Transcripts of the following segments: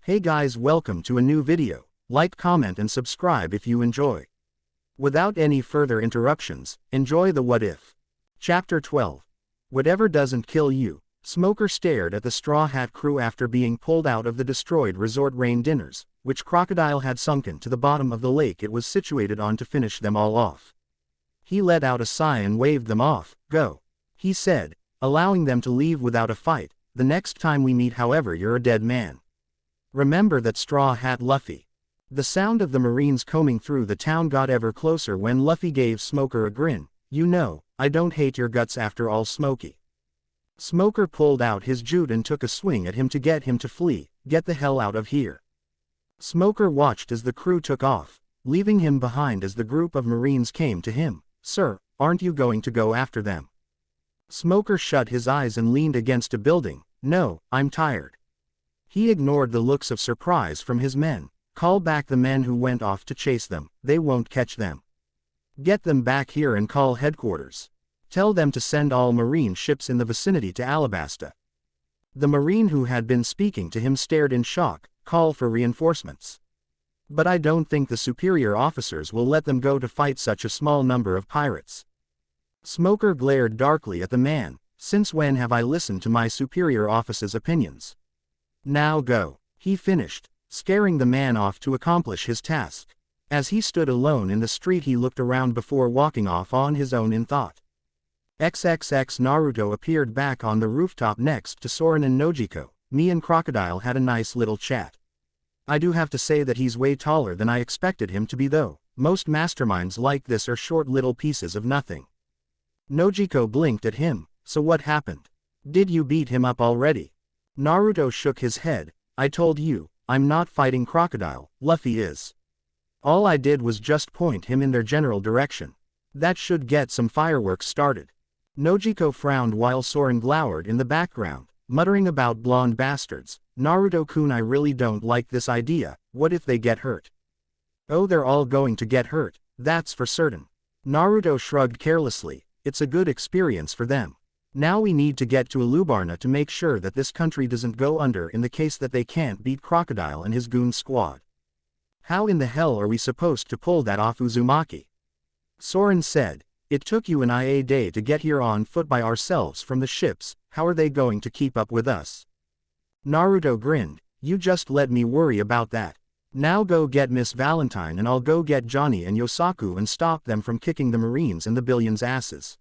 Hey guys, welcome to a new video. Like, comment and subscribe if you enjoy. Without any further interruptions, enjoy the What If. Chapter 12. Whatever doesn't kill you. Smoker stared at the Straw Hat crew after being pulled out of the destroyed resort rain dinners, which Crocodile had sunken to the bottom of the lake it was situated on to finish them all off. He let out a sigh and waved them off. Go, he said, allowing them to leave without a fight. The next time we meet, however, you're a dead man. Remember that, Straw Hat Luffy. The sound of the Marines combing through the town got ever closer when Luffy gave Smoker a grin. You know, I don't hate your guts after all, Smokey. Smoker pulled out his jute and took a swing at him to get him to flee. Get the hell out of here. Smoker watched as the crew took off, leaving him behind as the group of Marines came to him. Sir, aren't you going to go after them? Smoker shut his eyes and leaned against a building. No, I'm tired. He ignored the looks of surprise from his men. Call back the men who went off to chase them. They won't catch them. Get them back here and call headquarters. Tell them to send all Marine ships in the vicinity to Alabasta. The Marine who had been speaking to him stared in shock. Call for reinforcements. But I don't think the superior officers will let them go to fight such a small number of pirates. Smoker glared darkly at the man. Since when have I listened to my superior officer's opinions? Now go, he finished, scaring the man off to accomplish his task. As he stood alone in the street, he looked around before walking off on his own in thought. XXX Naruto appeared back on the rooftop next to Soren and Nojiko. Me and Crocodile had a nice little chat. I do have to say that he's way taller than I expected him to be, though. Most masterminds like this are short little pieces of nothing. Nojiko blinked at him. So what happened? Did you beat him up already? Naruto shook his head. I told you, I'm not fighting Crocodile, Luffy is. All I did was just point him in their general direction. That should get some fireworks started. Nojiko frowned while Soren glowered in the background, muttering about blonde bastards. Naruto-kun, I really don't like this idea. What if they get hurt? Oh, they're all going to get hurt, that's for certain. Naruto shrugged carelessly. It's a good experience for them. Now we need to get to Alubarna to make sure that this country doesn't go under in the case that they can't beat Crocodile and his goon squad. How in the hell are we supposed to pull that off, Uzumaki? Soren said, it took you and I a day to get here on foot by ourselves from the ships. How are they going to keep up with us? Naruto grinned. You just let me worry about that. Now go get Miss Valentine and I'll go get Johnny and Yosaku and stop them from kicking the Marines and the Billion's asses.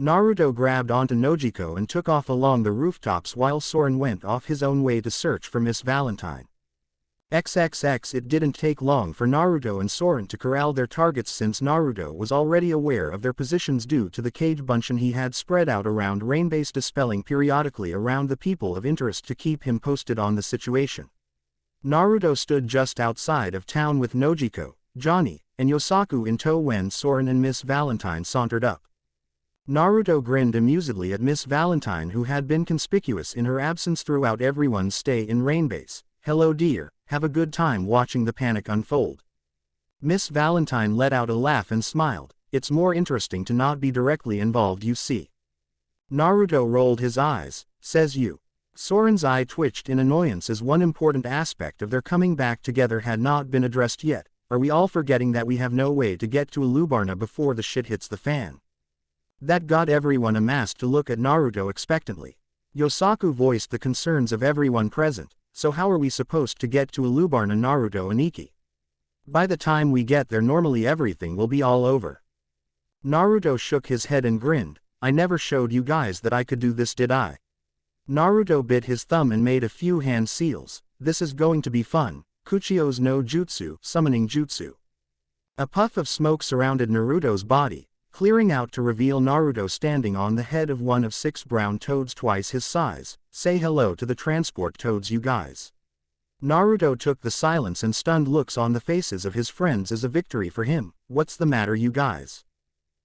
Naruto grabbed onto Nojiko and took off along the rooftops while Soren went off his own way to search for Miss Valentine. XXX It didn't take long for Naruto and Soren to corral their targets, since Naruto was already aware of their positions due to the cage bunchen he had spread out around Rainbase, dispelling periodically around the people of interest to keep him posted on the situation. Naruto stood just outside of town with Nojiko, Johnny, and Yosaku in tow when Soren and Miss Valentine sauntered up. Naruto grinned amusedly at Miss Valentine, who had been conspicuous in her absence throughout everyone's stay in Rainbase. Hello dear, have a good time watching the panic unfold. Miss Valentine let out a laugh and smiled. It's more interesting to not be directly involved, you see. Naruto rolled his eyes. Says you. Soren's eye twitched in annoyance as one important aspect of their coming back together had not been addressed yet. Are we all forgetting that we have no way to get to Alubarna before the shit hits the fan? That got everyone amassed to look at Naruto expectantly. Yosaku voiced the concerns of everyone present. So how are we supposed to get to Alubarna, Naruto and Ikki? By the time we get there, normally everything will be all over. Naruto shook his head and grinned. I never showed you guys that I could do this, did I? Naruto bit his thumb and made a few hand seals. This is going to be fun. Kuchio's no jutsu, summoning jutsu. A puff of smoke surrounded Naruto's body, clearing out to reveal Naruto standing on the head of one of 6 brown toads twice his size. Say hello to the transport toads, you guys. Naruto took the silence and stunned looks on the faces of his friends as a victory for him. What's the matter, you guys?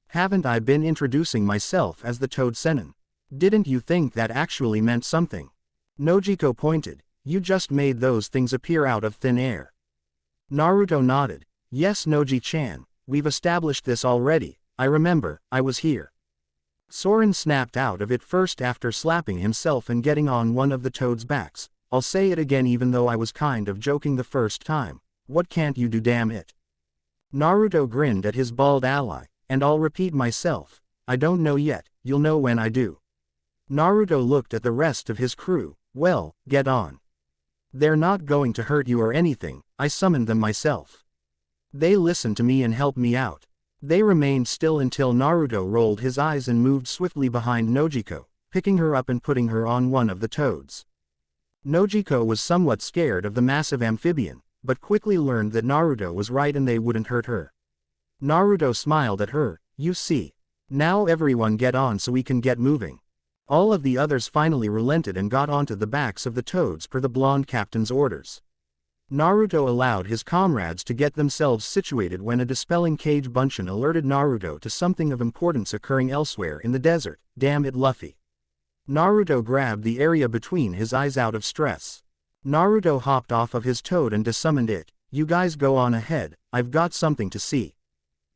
Haven't I been introducing myself as the Toad Sennin? Didn't you think that actually meant something? Nojiko pointed. You just made those things appear out of thin air. Naruto nodded. Yes, Noji-chan, we've established this already. I remember, I was here. Soren snapped out of it first after slapping himself and getting on one of the toad's backs. I'll say it again even though I was kind of joking the first time. What can't you do, damn it? Naruto grinned at his bald ally, and I'll repeat myself. I don't know yet, you'll know when I do. Naruto looked at the rest of his crew. Well, get on. They're not going to hurt you or anything, I summoned them myself. They listened to me and helped me out. They remained still until Naruto rolled his eyes and moved swiftly behind Nojiko, picking her up and putting her on one of the toads. Nojiko was somewhat scared of the massive amphibian, but quickly learned that Naruto was right and they wouldn't hurt her. Naruto smiled at her. You see. Now everyone get on so we can get moving. All of the others finally relented and got onto the backs of the toads per the blonde captain's orders. Naruto allowed his comrades to get themselves situated when a dispelling cage bunchen alerted Naruto to something of importance occurring elsewhere in the desert. Damn it, Luffy. Naruto grabbed the area between his eyes out of stress. Naruto hopped off of his toad and desummoned it. You guys go on ahead, I've got something to see.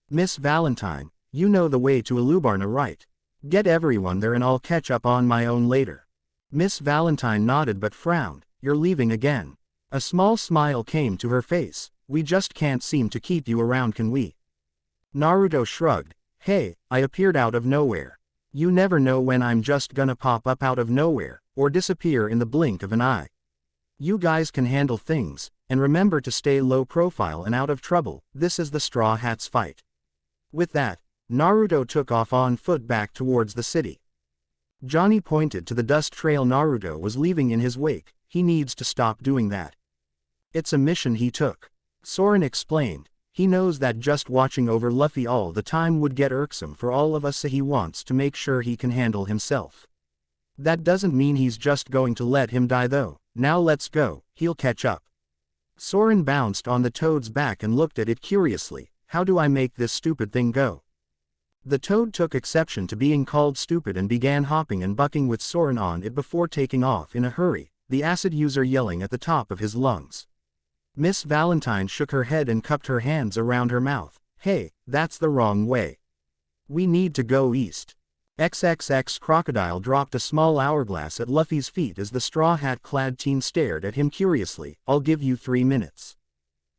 Miss Valentine, you know the way to Alubarna, right? Get everyone there and I'll catch up on my own later. Miss Valentine nodded but frowned. You're leaving again. A small smile came to her face. We just can't seem to keep you around, can we? Naruto shrugged. Hey, I appeared out of nowhere. You never know when I'm just gonna pop up out of nowhere, or disappear in the blink of an eye. You guys can handle things, and remember to stay low profile and out of trouble. This is the Straw Hats fight. With that, Naruto took off on foot back towards the city. Johnny pointed to the dust trail Naruto was leaving in his wake. He needs to stop doing that. It's a mission he took. Soren explained. He knows that just watching over Luffy all the time would get irksome for all of us, so he wants to make sure he can handle himself. That doesn't mean he's just going to let him die though. Now let's go, he'll catch up. Soren bounced on the toad's back and looked at it curiously. How do I make this stupid thing go? The toad took exception to being called stupid and began hopping and bucking with Soren on it before taking off in a hurry, the acid user yelling at the top of his lungs. Miss Valentine shook her head and cupped her hands around her mouth. Hey, that's the wrong way. We need to go east. XXX Crocodile dropped a small hourglass at Luffy's feet as the straw hat-clad teen stared at him curiously. I'll give you 3 minutes.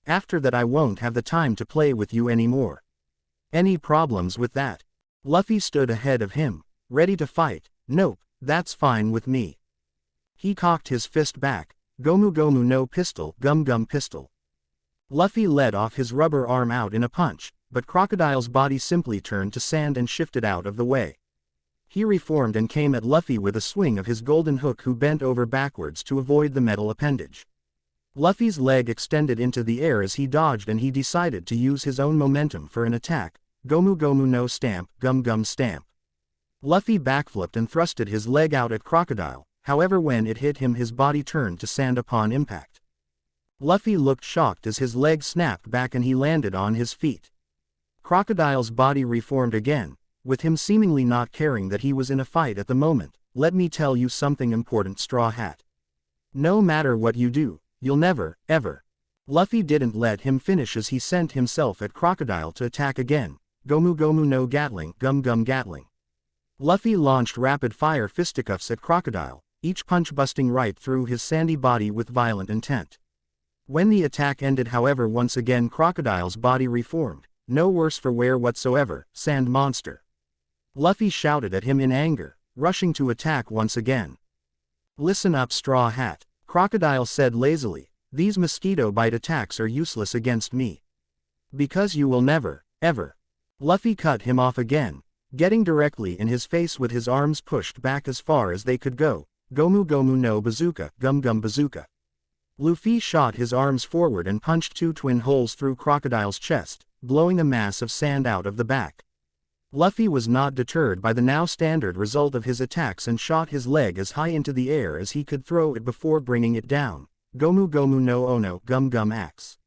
After that I won't have the time to play with you anymore. Any problems with that? Luffy stood ahead of him, ready to fight. Nope, that's fine with me. He cocked his fist back. Gomu Gomu no pistol, Gum Gum pistol. Luffy led off his rubber arm out in a punch, but Crocodile's body simply turned to sand and shifted out of the way. He reformed and came at Luffy with a swing of his golden hook, who bent over backwards to avoid the metal appendage. Luffy's leg extended into the air as he dodged, and he decided to use his own momentum for an attack. Gomu Gomu no stamp, Gum Gum stamp. Luffy backflipped and thrusted his leg out at Crocodile. However, when it hit him, his body turned to sand upon impact. Luffy looked shocked as his leg snapped back and he landed on his feet. Crocodile's body reformed again, with him seemingly not caring that he was in a fight at the moment. Let me tell you something important, Straw Hat. No matter what you do, you'll never, ever. Luffy didn't let him finish as he sent himself at Crocodile to attack again. Gomu Gomu no Gatling, Gum Gum Gatling. Luffy launched rapid-fire fisticuffs at Crocodile, each punch busting right through his sandy body with violent intent. When the attack ended, however, once again Crocodile's body reformed, no worse for wear whatsoever. Sand monster. Luffy shouted at him in anger, rushing to attack once again. Listen up, Straw Hat, Crocodile said lazily. These mosquito bite attacks are useless against me. Because you will never, ever. Luffy cut him off again, getting directly in his face with his arms pushed back as far as they could go. Gomu Gomu no Bazooka, Gum Gum Bazooka. Luffy shot his arms forward and punched 2 twin holes through Crocodile's chest, blowing a mass of sand out of the back. Luffy was not deterred by the now standard result of his attacks and shot his leg as high into the air as he could throw it before bringing it down. Gomu Gomu no Ono, Gum Gum Axe.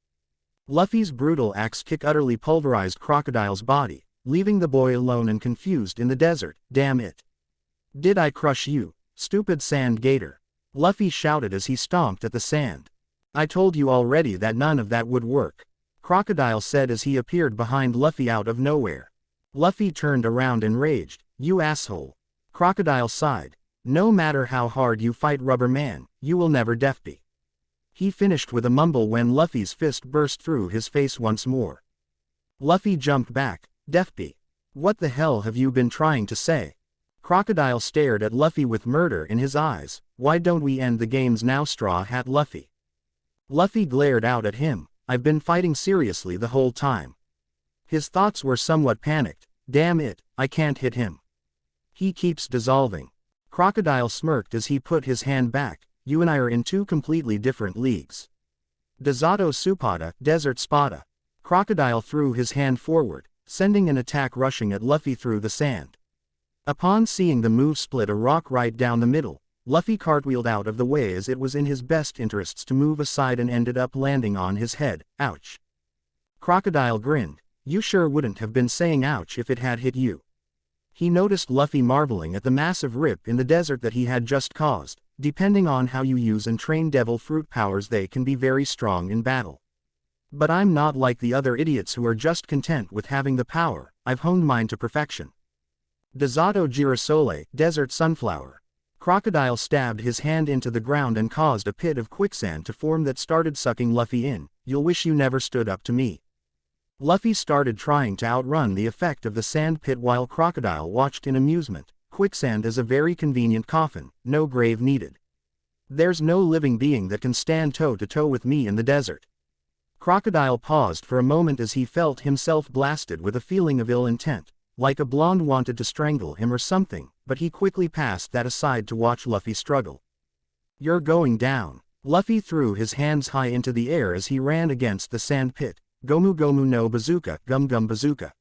Luffy's brutal axe kick utterly pulverized Crocodile's body, leaving the boy alone and confused in the desert. Damn it. Did I crush you, stupid sand gator? Luffy shouted as he stomped at the sand. I told you already that none of that would work, Crocodile said as he appeared behind Luffy out of nowhere. Luffy turned around enraged. You asshole. Crocodile sighed. No matter how hard you fight Rubber Man, you will never defeat. He finished with a mumble when Luffy's fist burst through his face once more. Luffy jumped back. Defeat. What the hell have you been trying to say? Crocodile stared at Luffy with murder in his eyes. Why don't we end the games now, Straw Hat Luffy? Luffy glared out at him. I've been fighting seriously the whole time. His thoughts were somewhat panicked. Damn it, I can't hit him. He keeps dissolving. Crocodile smirked as he put his hand back. You and I are in two completely different leagues. Desato Supada, Desert Spada. Crocodile threw his hand forward, sending an attack rushing at Luffy through the sand. Upon seeing the move split a rock right down the middle, Luffy cartwheeled out of the way as it was in his best interests to move aside and ended up landing on his head. Ouch. Crocodile grinned. You sure wouldn't have been saying ouch if it had hit you. He noticed Luffy marveling at the massive rip in the desert that he had just caused. Depending on how you use and train devil fruit powers, they can be very strong in battle. But I'm not like the other idiots who are just content with having the power. I've honed mine to perfection. Desato Girasole, Desert Sunflower. Crocodile stabbed his hand into the ground and caused a pit of quicksand to form that started sucking Luffy in. You'll wish you never stood up to me. Luffy started trying to outrun the effect of the sand pit while Crocodile watched in amusement. Quicksand is a very convenient coffin, no grave needed. There's no living being that can stand toe to toe with me in the desert. Crocodile paused for a moment as he felt himself blasted with a feeling of ill intent, like a blonde wanted to strangle him or something, but he quickly passed that aside to watch Luffy struggle. You're going down. Luffy threw his hands high into the air as he ran against the sand pit. Gomu Gomu no Bazooka, Gum Gum Bazooka.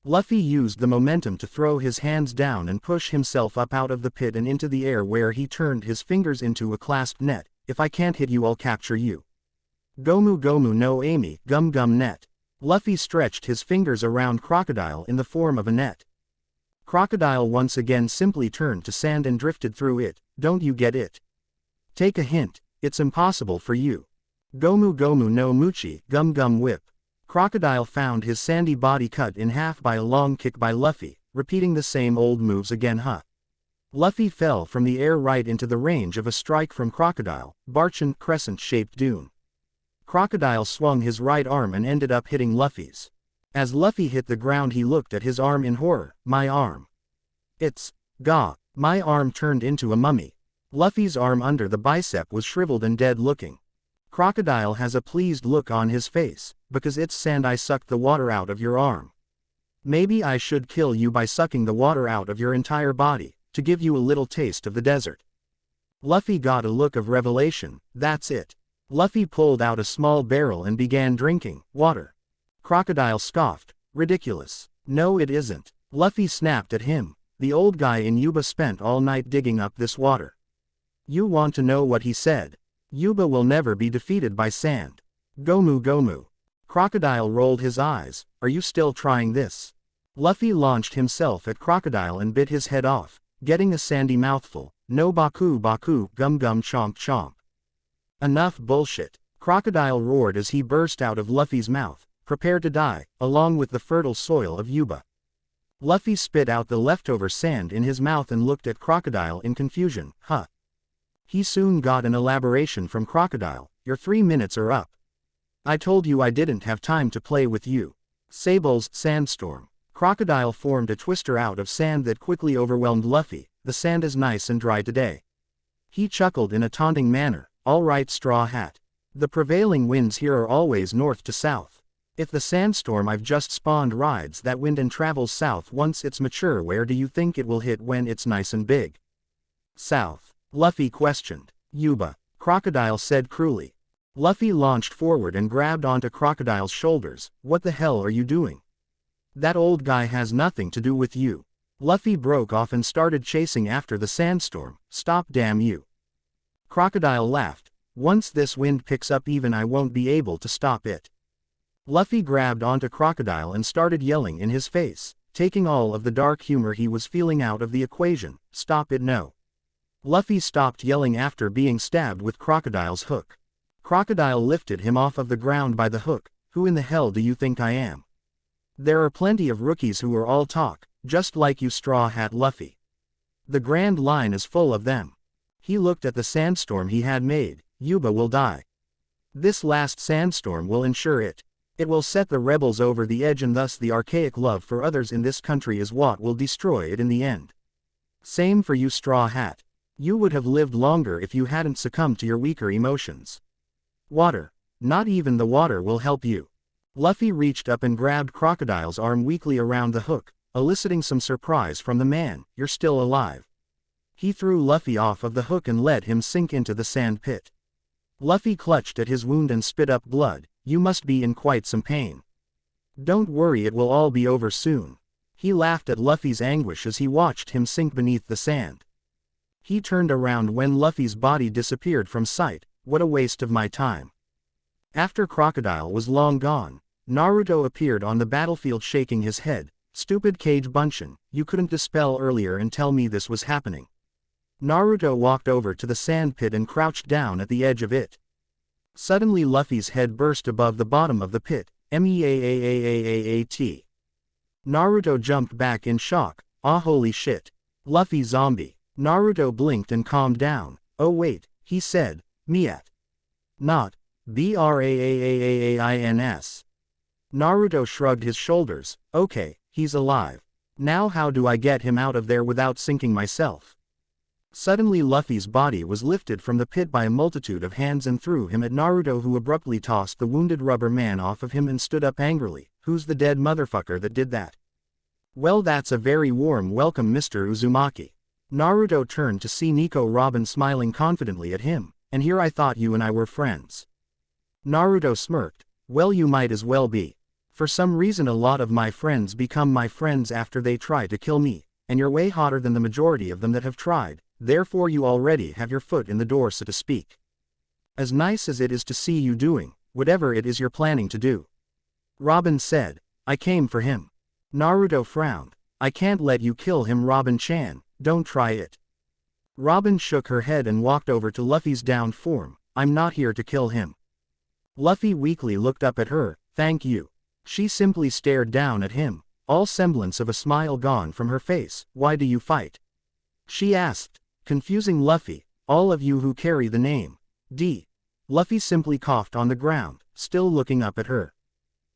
Luffy used the momentum to throw his hands down and push himself up out of the pit and into the air, where he turned his fingers into a clasped net. If I can't hit you, I'll capture you. Gomu Gomu no Amy, Gum Gum Net. Luffy stretched his fingers around Crocodile in the form of a net. Crocodile once again simply turned to sand and drifted through it. Don't you get it? Take a hint, it's impossible for you. Gomu Gomu no Muchi, Gum Gum Whip. Crocodile found his sandy body cut in half by a long kick by Luffy, repeating the same old moves again. Luffy fell from the air right into the range of a strike from Crocodile, Barchan crescent-shaped dune. Crocodile swung his right arm and ended up hitting Luffy's. As Luffy hit the ground, he looked at his arm in horror. My arm. It's gah. My arm turned into a mummy. Luffy's arm under the bicep was shriveled and dead looking. Crocodile has a pleased look on his face. Because it's sand, I sucked the water out of your arm. Maybe I should kill you by sucking the water out of your entire body, to give you a little taste of the desert. Luffy got a look of revelation. That's it. Luffy pulled out a small barrel and began drinking water. Crocodile scoffed. Ridiculous. No, it isn't. Luffy snapped at him. The old guy in Yuba spent all night digging up this water. You want to know what he said? Yuba will never be defeated by sand. Gomu Gomu. Crocodile rolled his eyes. Are you still trying this? Luffy launched himself at Crocodile and bit his head off, getting a sandy mouthful. No Baku Baku, Gum Gum Chomp Chomp. Enough bullshit. Crocodile roared as he burst out of Luffy's mouth. Prepare to die, along with the fertile soil of Yuba. Luffy spit out the leftover sand in his mouth and looked at Crocodile in confusion. He soon got an elaboration from Crocodile. Your 3 minutes are up. I told you I didn't have time to play with you. Sable's sandstorm. Crocodile formed a twister out of sand that quickly overwhelmed Luffy. The sand is nice and dry today. He chuckled in a taunting manner. All right, Straw Hat. The prevailing winds here are always north to south. If the sandstorm I've just spawned rides that wind and travels south once it's mature, where do you think it will hit when it's nice and big? South. Luffy questioned. Yuba. Crocodile said cruelly. Luffy launched forward and grabbed onto Crocodile's shoulders. What the hell are you doing? That old guy has nothing to do with you. Luffy broke off and started chasing after the sandstorm. Stop, damn you. Crocodile laughed. Once this wind picks up, even I won't be able to stop it. Luffy grabbed onto Crocodile and started yelling in his face, taking all of the dark humor he was feeling out of the equation. Stop it, no. Luffy stopped yelling after being stabbed with Crocodile's hook. Crocodile lifted him off of the ground by the hook. Who in the hell do you think I am? There are plenty of rookies who are all talk, just like you, Straw Hat Luffy. The Grand Line is full of them. He looked at the sandstorm he had made. Yuba will die. This last sandstorm will ensure it. It will set the rebels over the edge, and thus the archaic love for others in this country is what will destroy it in the end. Same for you, Straw Hat. You would have lived longer if you hadn't succumbed to your weaker emotions. Water. Not even the water will help you. Luffy reached up and grabbed Crocodile's arm weakly around the hook, eliciting some surprise from the man. You're still alive. He threw Luffy off of the hook and let him sink into the sand pit. Luffy clutched at his wound and spit up blood. You must be in quite some pain. Don't worry, it will all be over soon. He laughed at Luffy's anguish as he watched him sink beneath the sand. He turned around when Luffy's body disappeared from sight. What a waste of my time. After Crocodile was long gone, Naruto appeared on the battlefield shaking his head. Stupid Cage Bunshin, you couldn't dispel earlier and tell me this was happening. Naruto walked over to the sand pit and crouched down at the edge of it. Suddenly Luffy's head burst above the bottom of the pit. Meaaaaat. Naruto jumped back in shock. Ah, holy shit. Luffy zombie. Naruto blinked and calmed down. Oh wait, he said, Miat. Not, Braaains. Naruto shrugged his shoulders. Okay, he's alive. Now how do I get him out of there without sinking myself? Suddenly Luffy's body was lifted from the pit by a multitude of hands and threw him at Naruto, who abruptly tossed the wounded rubber man off of him and stood up angrily. Who's the dead motherfucker that did that? Well, that's a very warm welcome, Mr. Uzumaki. Naruto turned to see Nico Robin smiling confidently at him. And here I thought you and I were friends. Naruto smirked. Well, you might as well be. For some reason a lot of my friends become my friends after they try to kill me, and you're way hotter than the majority of them that have tried. Therefore you already have your foot in the door, so to speak. As nice as it is to see you doing whatever it is you're planning to do. Robin said, I came for him. Naruto frowned. I can't let you kill him, Robin-chan, don't try it. Robin shook her head and walked over to Luffy's downed form. I'm not here to kill him. Luffy weakly looked up at her. Thank you. She simply stared down at him, all semblance of a smile gone from her face. Why do you fight? She asked, confusing Luffy. All of you who carry the name D. Luffy simply coughed on the ground, still looking up at her.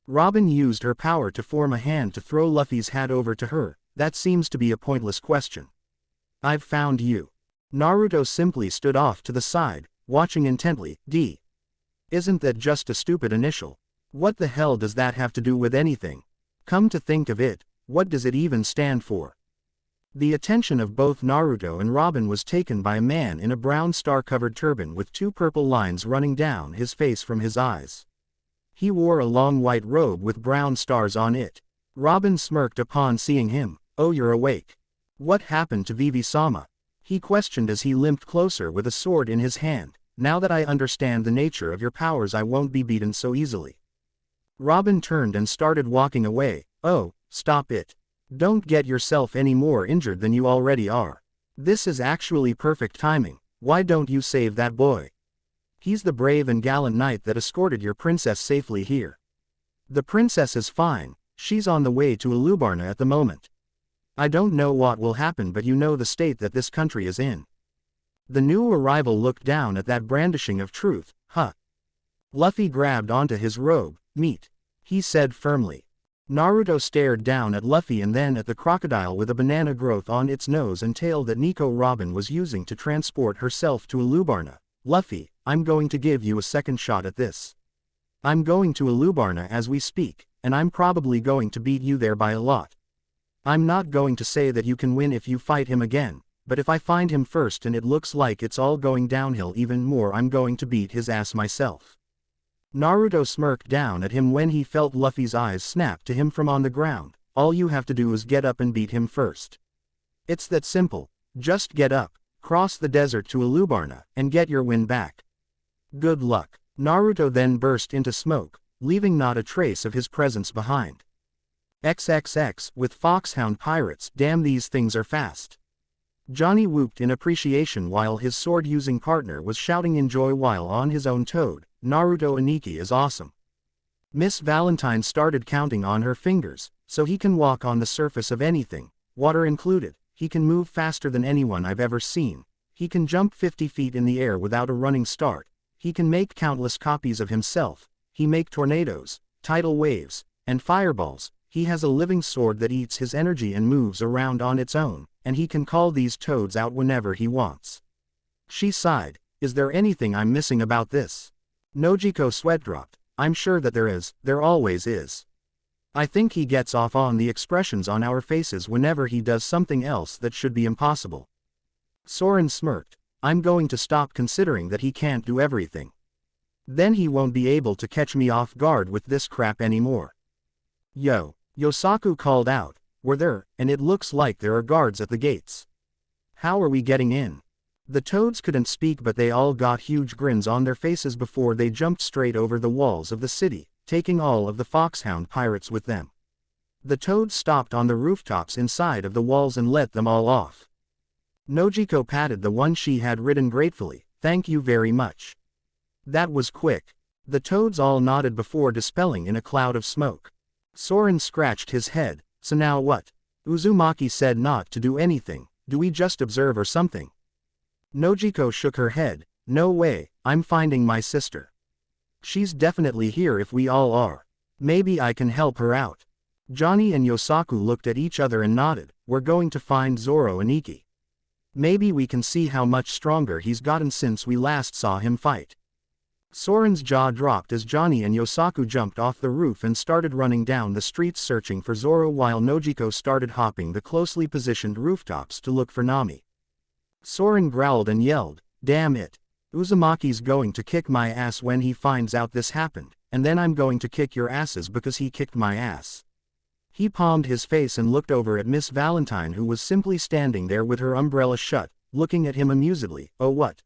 Robin used her power to form a hand to throw Luffy's hat over to her. That seems to be a pointless question. I've found you. Naruto simply stood off to the side, watching intently. D. Isn't that just a stupid initial? What the hell does that have to do with anything? Come to think of it, what does it even stand for? The attention of both Naruto and Robin was taken by a man in a brown star-covered turban with two purple lines running down his face from his eyes. He wore a long white robe with brown stars on it. Robin smirked upon seeing him. Oh, you're awake. What happened to Vivi-sama? He questioned as he limped closer with a sword in his hand. Now that I understand the nature of your powers, I won't be beaten so easily. Robin turned and started walking away. Oh, stop it. Don't get yourself any more injured than you already are. This is actually perfect timing. Why don't you save that boy? He's the brave and gallant knight that escorted your princess safely here. The princess is fine. She's on the way to Alubarna at the moment. I don't know what will happen, but you know the state that this country is in. The new arrival looked down at that brandishing of truth. Huh. Luffy grabbed onto his robe. Meet. He said firmly. Naruto stared down at Luffy and then at the crocodile with a banana growth on its nose and tail that Nico Robin was using to transport herself to Alubarna. Luffy, I'm going to give you a second shot at this. I'm going to Alubarna as we speak, and I'm probably going to beat you there by a lot. I'm not going to say that you can win if you fight him again, but if I find him first and it looks like it's all going downhill even more, I'm going to beat his ass myself. Naruto smirked down at him when he felt Luffy's eyes snap to him from on the ground. All you have to do is get up and beat him first. It's that simple. Just get up, cross the desert to Alubarna, and get your win back. Good luck. Naruto then burst into smoke, leaving not a trace of his presence behind. XXX with Foxhound Pirates. Damn, these things are fast. Johnny whooped in appreciation while his sword-using partner was shouting in joy while on his own toad. Naruto Aniki is awesome. Miss Valentine started counting on her fingers, so he can walk on the surface of anything, water included. He can move faster than anyone I've ever seen. He can jump 50 feet in the air without a running start. He can make countless copies of himself. He make tornadoes, tidal waves, and fireballs. He has a living sword that eats his energy and moves around on its own, and he can call these toads out whenever he wants." She sighed. "Is there anything I'm missing about this?" Nojiko sweat dropped. "I'm sure that there is, there always is. I think he gets off on the expressions on our faces whenever he does something else that should be impossible." Soren smirked. "I'm going to stop considering that he can't do everything. Then he won't be able to catch me off guard with this crap anymore." "Yo," Yosaku called out, "we're there, and it looks like there are guards at the gates. How are we getting in?" The toads couldn't speak, but they all got huge grins on their faces before they jumped straight over the walls of the city, taking all of the Foxhound Pirates with them. The toads stopped on the rooftops inside of the walls and let them all off. Nojiko patted the one she had ridden gratefully. "Thank you very much. That was quick." The toads all nodded before dispelling in a cloud of smoke. Soren scratched his head. "So now what? Uzumaki said not to do anything. Do we just observe or something?" Nojiko shook her head. "No way, I'm finding my sister. She's definitely here if we all are. Maybe I can help her out." Johnny and Yosaku looked at each other and nodded. "We're going to find Zoro and Ikki. Maybe we can see how much stronger he's gotten since we last saw him fight." Soren's jaw dropped as Johnny and Yosaku jumped off the roof and started running down the streets searching for Zoro, while Nojiko started hopping the closely positioned rooftops to look for Nami. Soren growled and yelled, "Damn it! Uzumaki's going to kick my ass when he finds out this happened, and then I'm going to kick your asses because he kicked my ass." He palmed his face and looked over at Miss Valentine, who was simply standing there with her umbrella shut, looking at him amusedly. "Oh, what?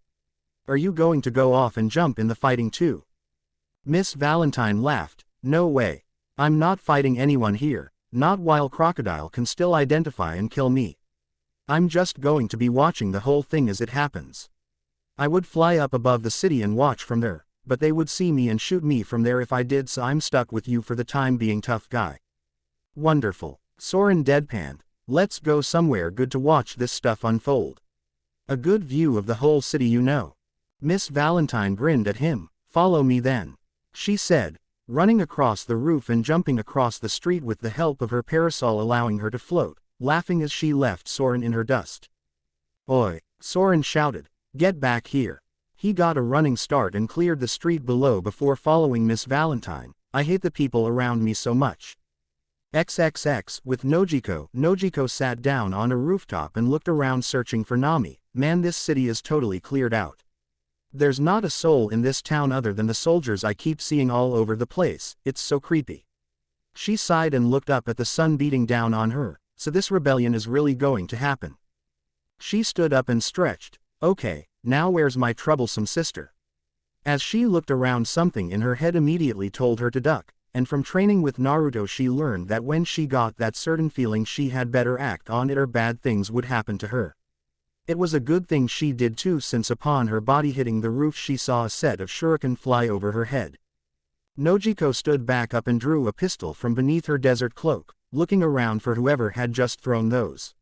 Are you going to go off and jump in the fighting too?" Miss Valentine laughed. "No way. I'm not fighting anyone here, not while Crocodile can still identify and kill me. I'm just going to be watching the whole thing as it happens. I would fly up above the city and watch from there, but they would see me and shoot me from there if I did, so I'm stuck with you for the time being, tough guy." "Wonderful." Soren deadpanned. "Let's go somewhere good to watch this stuff unfold. A good view of the whole city, you know." Miss Valentine grinned at him. "Follow me then," she said, running across the roof and jumping across the street with the help of her parasol, allowing her to float, laughing as she left Soren in her dust. "Oi!" Soren shouted. "Get back here." He got a running start and cleared the street below before following Miss Valentine. "I hate the people around me so much." XXX with Nojiko. Nojiko sat down on a rooftop and looked around searching for Nami. "Man, this city is totally cleared out. There's not a soul in this town other than the soldiers I keep seeing all over the place. It's so creepy." She sighed and looked up at the sun beating down on her. "So this rebellion is really going to happen." She stood up and stretched. "Okay, now where's my troublesome sister?" As she looked around, something in her head immediately told her to duck, and from training with Naruto she learned that when she got that certain feeling she had better act on it or bad things would happen to her. It was a good thing she did too, since upon her body hitting the roof she saw a set of shuriken fly over her head. Nojiko stood back up and drew a pistol from beneath her desert cloak, looking around for whoever had just thrown those.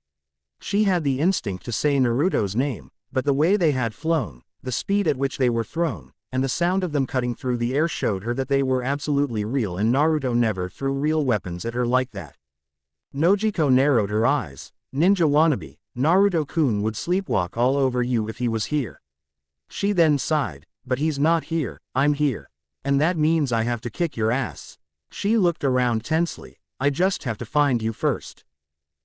She had the instinct to say Naruto's name, but the way they had flown, the speed at which they were thrown, and the sound of them cutting through the air showed her that they were absolutely real, and Naruto never threw real weapons at her like that. Nojiko narrowed her eyes. "Ninja wannabe, Naruto-kun would sleepwalk all over you if he was here." She then sighed. "But he's not here, I'm here. And that means I have to kick your ass." She looked around tensely. "I just have to find you first.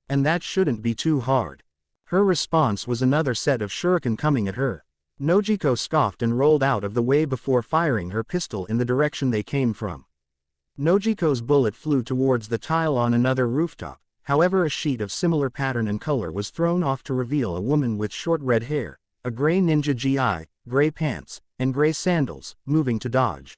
And that shouldn't be too hard." Her response was another set of shuriken coming at her. Nojiko scoffed and rolled out of the way before firing her pistol in the direction they came from. Nojiko's bullet flew towards the tile on another rooftop, however a sheet of similar pattern and color was thrown off to reveal a woman with short red hair, a gray ninja gi, gray pants, and gray sandals, moving to dodge.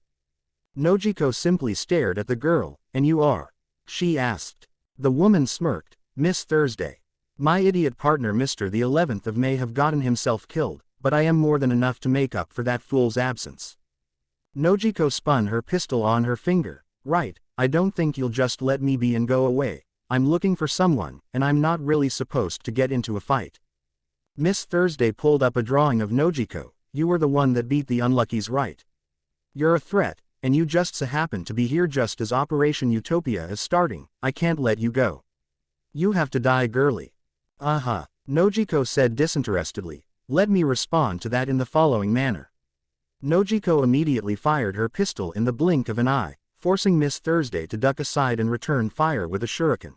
Nojiko simply stared at the girl. "And you are?" she asked. The woman smirked. "Miss Thursday. My idiot partner Mr. the 11th of May have gotten himself killed, but I am more than enough to make up for that fool's absence." Nojiko spun her pistol on her finger. "Right, I don't think you'll just let me be and go away. I'm looking for someone, and I'm not really supposed to get into a fight. Miss Thursday pulled up a drawing of Nojiko. You were the one that beat the unluckies, right? You're a threat, and you just so happen to be here just as Operation Utopia is starting. I can't let you go. You have to die, girly. Nojiko said disinterestedly. Let me respond to that in the following manner. Nojiko immediately fired her pistol in the blink of an eye, forcing Miss Thursday to duck aside and return fire with a shuriken.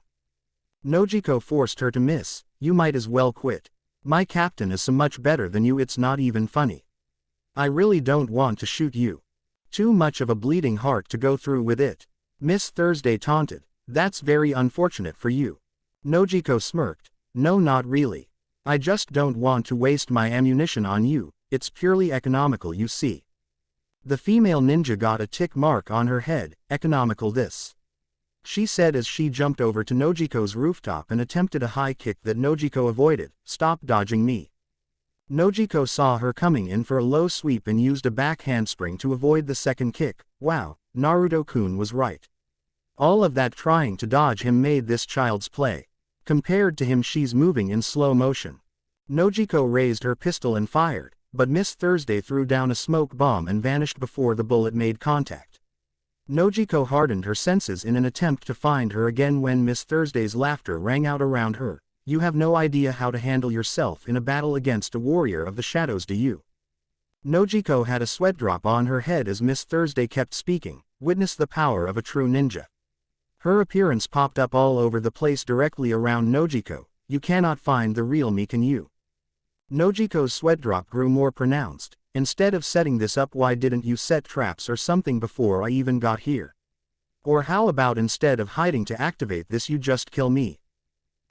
Nojiko forced her to miss. You might as well quit. My captain is so much better than you, it's not even funny. I really don't want to shoot you. Too much of a bleeding heart to go through with it. Miss Thursday taunted. That's very unfortunate for you. Nojiko smirked. No, not really. I just don't want to waste my ammunition on you, it's purely economical, you see. The female ninja got a tick mark on her head. Economical this. She said as she jumped over to Nojiko's rooftop and attempted a high kick that Nojiko avoided. Stop dodging me. Nojiko saw her coming in for a low sweep and used a back handspring to avoid the second kick. Wow, Naruto-kun was right. All of that trying to dodge him made this child's play. Compared to him, she's moving in slow motion. Nojiko raised her pistol and fired, but Miss Thursday threw down a smoke bomb and vanished before the bullet made contact. Nojiko hardened her senses in an attempt to find her again when Miss Thursday's laughter rang out around her. You have no idea how to handle yourself in a battle against a warrior of the shadows, do you? Nojiko had a sweat drop on her head as Miss Thursday kept speaking. Witness the power of a true ninja. Her appearance popped up all over the place directly around Nojiko. You cannot find the real me, can you? Nojiko's sweat drop grew more pronounced. Instead of setting this up, why didn't you set traps or something before I even got here? Or how about instead of hiding to activate this, you just kill me?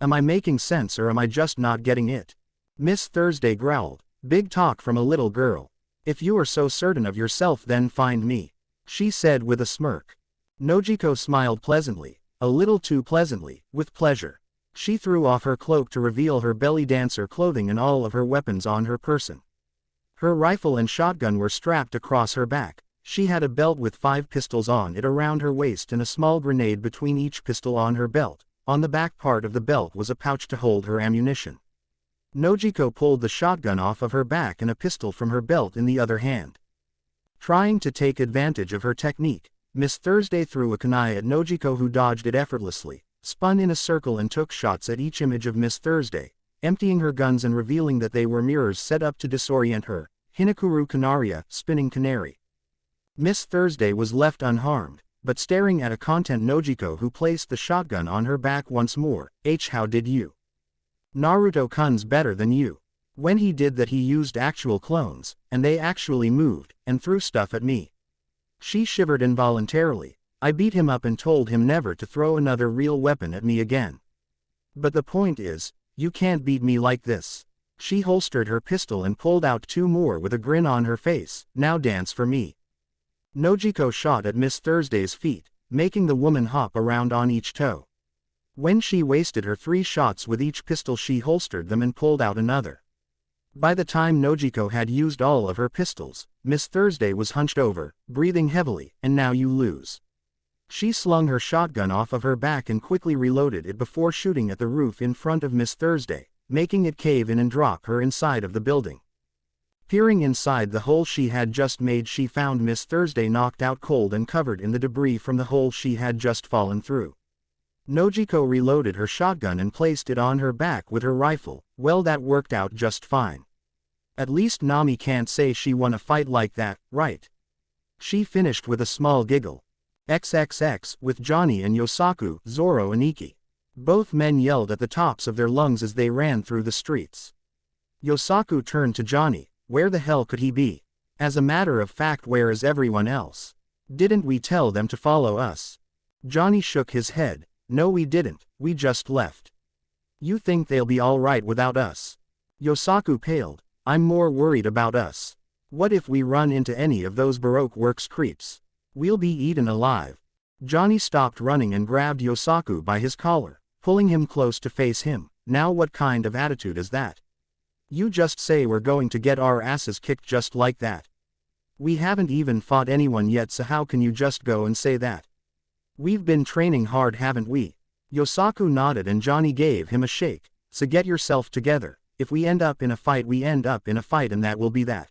Am I making sense or am I just not getting it? Miss Thursday growled. Big talk from a little girl. If you are so certain of yourself, then find me, she said with a smirk. Nojiko smiled pleasantly, a little too pleasantly, with pleasure. She threw off her cloak to reveal her belly dancer clothing and all of her weapons on her person. Her rifle and shotgun were strapped across her back. She had a belt with 5 pistols on it around her waist and a small grenade between each pistol on her belt. On the back part of the belt was a pouch to hold her ammunition. Nojiko pulled the shotgun off of her back and a pistol from her belt in the other hand. Trying to take advantage of her technique, Miss Thursday threw a kunai at Nojiko, who dodged it effortlessly, spun in a circle and took shots at each image of Miss Thursday, emptying her guns and revealing that they were mirrors set up to disorient her. Hinakuru Canaria, spinning canary. Miss Thursday was left unharmed, but staring at a content Nojiko, who placed the shotgun on her back once more. How did you? Naruto-kun's better than you. When he did that, he used actual clones, and they actually moved, and threw stuff at me. She shivered involuntarily. I beat him up and told him never to throw another real weapon at me again. But the point is, you can't beat me like this. She holstered her pistol and pulled out 2 more with a grin on her face. Now dance for me. Nojiko shot at Miss Thursday's feet, making the woman hop around on each toe. When she wasted her 3 shots with each pistol, she holstered them and pulled out another. By the time Nojiko had used all of her pistols, Miss Thursday was hunched over, breathing heavily. And now you lose. She slung her shotgun off of her back and quickly reloaded it before shooting at the roof in front of Miss Thursday, making it cave in and drop her inside of the building. Peering inside the hole she had just made, she found Miss Thursday knocked out cold and covered in the debris from the hole she had just fallen through. Nojiko reloaded her shotgun and placed it on her back with her rifle. Well, that worked out just fine. At least Nami can't say she won a fight like that, right? She finished with a small giggle. XXX, with Johnny and Yosaku, Zoro and Iki. Both men yelled at the tops of their lungs as they ran through the streets. Yosaku turned to Johnny. Where the hell could he be? As a matter of fact, where is everyone else? Didn't we tell them to follow us? Johnny shook his head. No, we didn't, we just left. You think they'll be alright without us? Yosaku paled. I'm more worried about us. What if we run into any of those Baroque Works creeps? We'll be eaten alive. Johnny stopped running and grabbed Yosaku by his collar, pulling him close to face him. Now what kind of attitude is that? You just say we're going to get our asses kicked just like that. We haven't even fought anyone yet, so how can you just go and say that? We've been training hard, haven't we? Yosaku nodded and Johnny gave him a shake. So get yourself together. If we end up in a fight, we end up in a fight, and that will be that.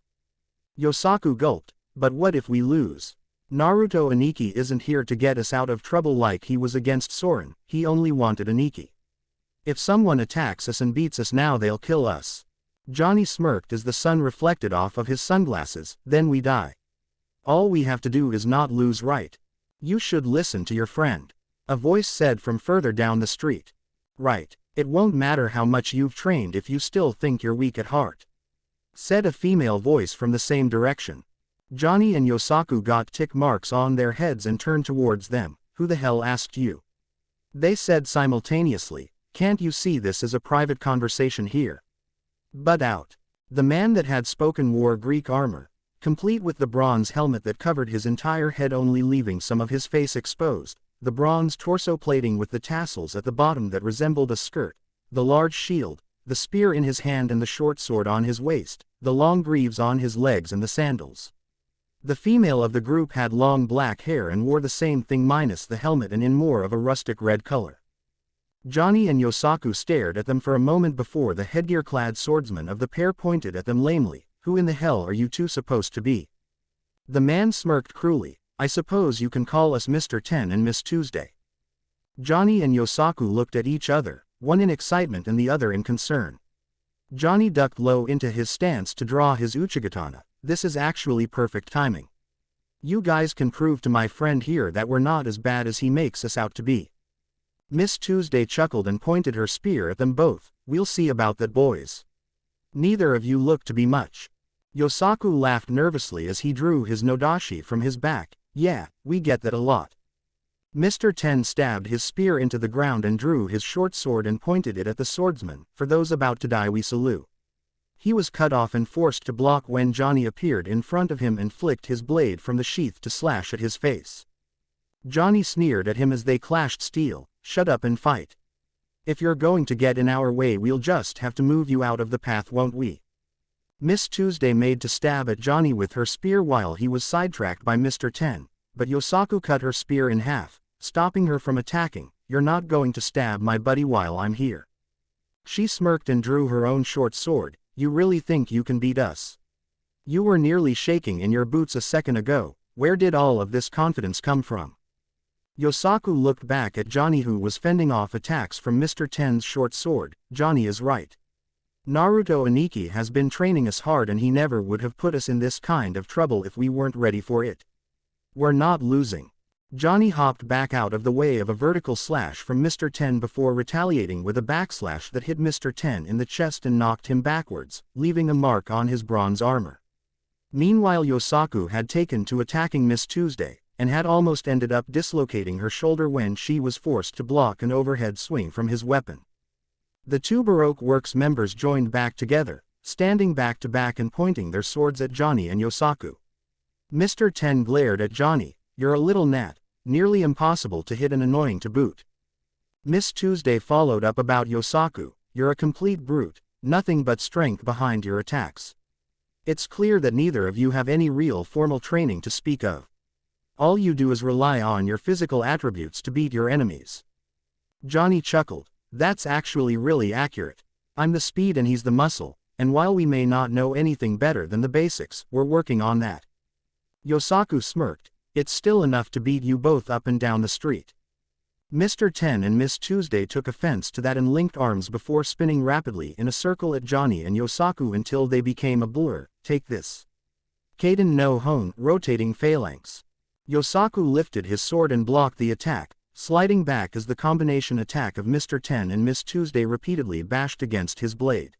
Yosaku gulped. But what if we lose? Naruto Aniki isn't here to get us out of trouble like he was against Soren, he only wanted Aniki. If someone attacks us and beats us now, they'll kill us. Johnny smirked as the sun reflected off of his sunglasses. Then we die. All we have to do is not lose, right? You should listen to your friend. A voice said from further down the street. Right. It won't matter how much you've trained if you still think you're weak at heart. Said a female voice from the same direction. Johnny and Yosaku got tick marks on their heads and turned towards them. Who the hell asked you? They said simultaneously. Can't you see this is a private conversation here? Butt out. The man that had spoken wore Greek armor, complete with the bronze helmet that covered his entire head, only leaving some of his face exposed, the bronze torso plating with the tassels at the bottom that resembled a skirt, the large shield, the spear in his hand and the short sword on his waist, the long greaves on his legs and the sandals. The female of the group had long black hair and wore the same thing minus the helmet and in more of a rustic red color. Johnny and Yosaku stared at them for a moment before the headgear-clad swordsman of the pair pointed at them lamely. Who in the hell are you two supposed to be? The man smirked cruelly. I suppose you can call us Mr. 10 and Miss Tuesday. Johnny and Yosaku looked at each other, one in excitement and the other in concern. Johnny ducked low into his stance to draw his uchigatana. This is actually perfect timing. You guys can prove to my friend here that we're not as bad as he makes us out to be. Miss Tuesday chuckled and pointed her spear at them both. We'll see about that, boys. Neither of you look to be much. Yosaku laughed nervously as he drew his nodashi from his back. Yeah, we get that a lot. Mr. 10 stabbed his spear into the ground and drew his short sword and pointed it at the swordsman. For those about to die we salute. He was cut off and forced to block when Johnny appeared in front of him and flicked his blade from the sheath to slash at his face. Johnny sneered at him as they clashed steel. Shut up and fight. If you're going to get in our way, we'll just have to move you out of the path, won't we? Miss Tuesday made to stab at Johnny with her spear while he was sidetracked by Mr. 10, but Yosaku cut her spear in half, stopping her from attacking. You're not going to stab my buddy while I'm here. She smirked and drew her own short sword. You really think you can beat us? You were nearly shaking in your boots a second ago. Where did all of this confidence come from? Yosaku looked back at Johnny, who was fending off attacks from Mr. 10's short sword. Johnny is right. Naruto Aniki has been training us hard and he never would have put us in this kind of trouble if we weren't ready for it. We're not losing. Johnny hopped back out of the way of a vertical slash from Mr. 10 before retaliating with a backslash that hit Mr. 10 in the chest and knocked him backwards, leaving a mark on his bronze armor. Meanwhile, Yosaku had taken to attacking Miss Tuesday, and had almost ended up dislocating her shoulder when she was forced to block an overhead swing from his weapon. The two Baroque Works members joined back together, standing back to back and pointing their swords at Johnny and Yosaku. Mr. 10 glared at Johnny. You're a little gnat, nearly impossible to hit and annoying to boot. Miss Tuesday followed up about Yosaku. You're a complete brute, nothing but strength behind your attacks. It's clear that neither of you have any real formal training to speak of. All you do is rely on your physical attributes to beat your enemies. Johnny chuckled. That's actually really accurate. I'm the speed and he's the muscle, and while we may not know anything better than the basics, we're working on that. Yosaku smirked. It's still enough to beat you both up and down the street. Mr. 10 and Miss Tuesday took offense to that and linked arms before spinning rapidly in a circle at Johnny and Yosaku until they became a blur. Take this. Kaden no Hon, rotating phalanx. Yosaku lifted his sword and blocked the attack, sliding back as the combination attack of Mr. 10 and Miss Tuesday repeatedly bashed against his blade.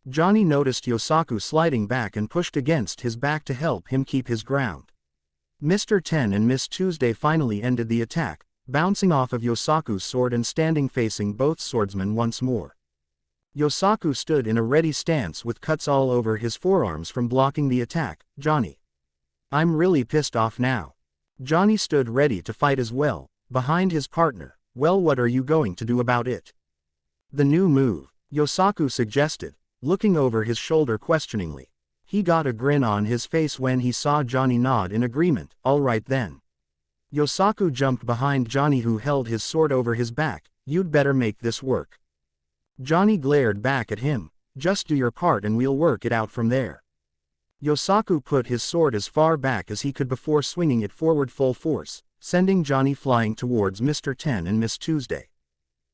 Johnny noticed Yosaku sliding back and pushed against his back to help him keep his ground. Mr. 10 and Miss Tuesday finally ended the attack, bouncing off of Yosaku's sword and standing facing both swordsmen once more. Yosaku stood in a ready stance with cuts all over his forearms from blocking the attack. Johnny. I'm really pissed off now. Johnny stood ready to fight as well, behind his partner. Well, what are you going to do about it? The new move, Yosaku suggested, looking over his shoulder questioningly. He got a grin on his face when he saw Johnny nod in agreement. All right then. Yosaku jumped behind Johnny, who held his sword over his back. You'd better make this work. Johnny glared back at him. Just do your part and we'll work it out from there. Yosaku put his sword as far back as he could before swinging it forward full force, sending Johnny flying towards Mr. 10 and Miss Tuesday.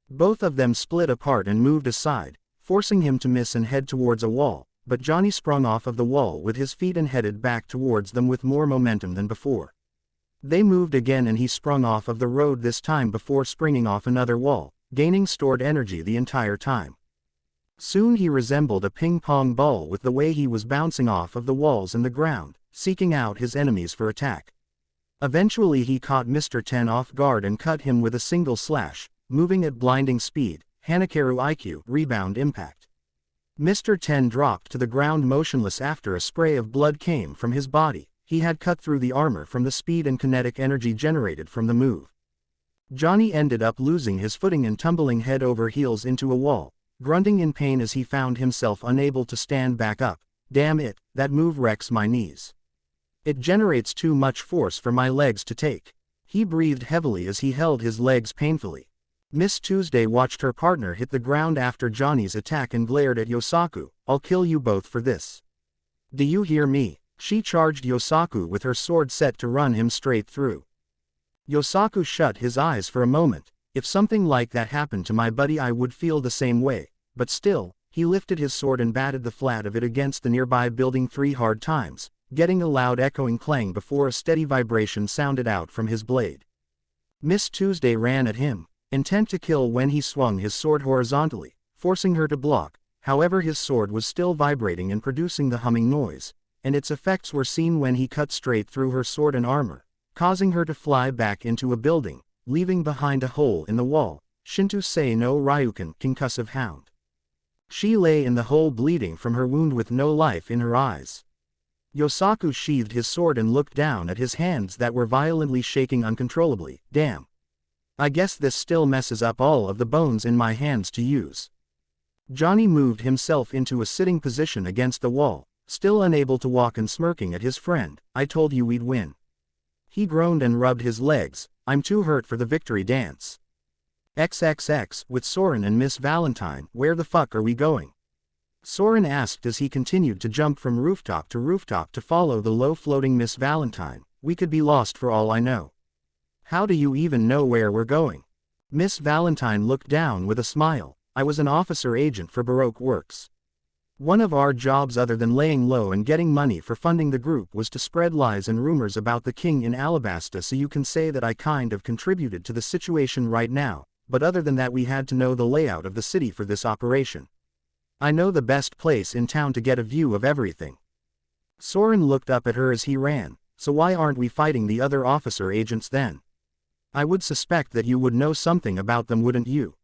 Both of them split apart and moved aside, forcing him to miss and head towards a wall, but Johnny sprung off of the wall with his feet and headed back towards them with more momentum than before. They moved again and he sprung off of the road this time before springing off another wall, gaining stored energy the entire time. Soon he resembled a ping-pong ball with the way he was bouncing off of the walls and the ground, seeking out his enemies for attack. Eventually he caught Mr. 10 off guard and cut him with a single slash, moving at blinding speed, Hanakeru IQ, rebound impact. Mr. 10 dropped to the ground motionless after a spray of blood came from his body. He had cut through the armor from the speed and kinetic energy generated from the move. Johnny ended up losing his footing and tumbling head over heels into a wall, grunting in pain as he found himself unable to stand back up. Damn it, that move wrecks my knees. It generates too much force for my legs to take. He breathed heavily as he held his legs painfully. Miss Tuesday watched her partner hit the ground after Johnny's attack and glared at Yosaku. I'll kill you both for this. Do you hear me? She charged Yosaku with her sword set to run him straight through. Yosaku shut his eyes for a moment. If something like that happened to my buddy I would feel the same way, but still, he lifted his sword and batted the flat of it against the nearby building 3 hard times, getting a loud echoing clang before a steady vibration sounded out from his blade. Miss Tuesday ran at him, intent to kill when he swung his sword horizontally, forcing her to block. However, his sword was still vibrating and producing the humming noise, and its effects were seen when he cut straight through her sword and armor, causing her to fly back into a building, leaving behind a hole in the wall. Shinto Sei no Ryuken, concussive hound. She lay in the hole bleeding from her wound with no life in her eyes. Yosaku sheathed his sword and looked down at his hands that were violently shaking uncontrollably. Damn. I guess this still messes up all of the bones in my hands to use. Johnny moved himself into a sitting position against the wall, still unable to walk and smirking at his friend. I told you we'd win. He groaned and rubbed his legs. I'm too hurt for the victory dance. XXX, with Soren and Miss Valentine, where the fuck are we going? Soren asked as he continued to jump from rooftop to follow the low-floating Miss Valentine. We could be lost for all I know. How do you even know where we're going? Miss Valentine looked down with a smile. I was an officer agent for Baroque Works. One of our jobs other than laying low and getting money for funding the group was to spread lies and rumors about the king in Alabasta, so you can say that I kind of contributed to the situation right now, but other than that we had to know the layout of the city for this operation. I know the best place in town to get a view of everything. Soren looked up at her as he ran. So why aren't we fighting the other officer agents then? I would suspect that you would know something about them, wouldn't you?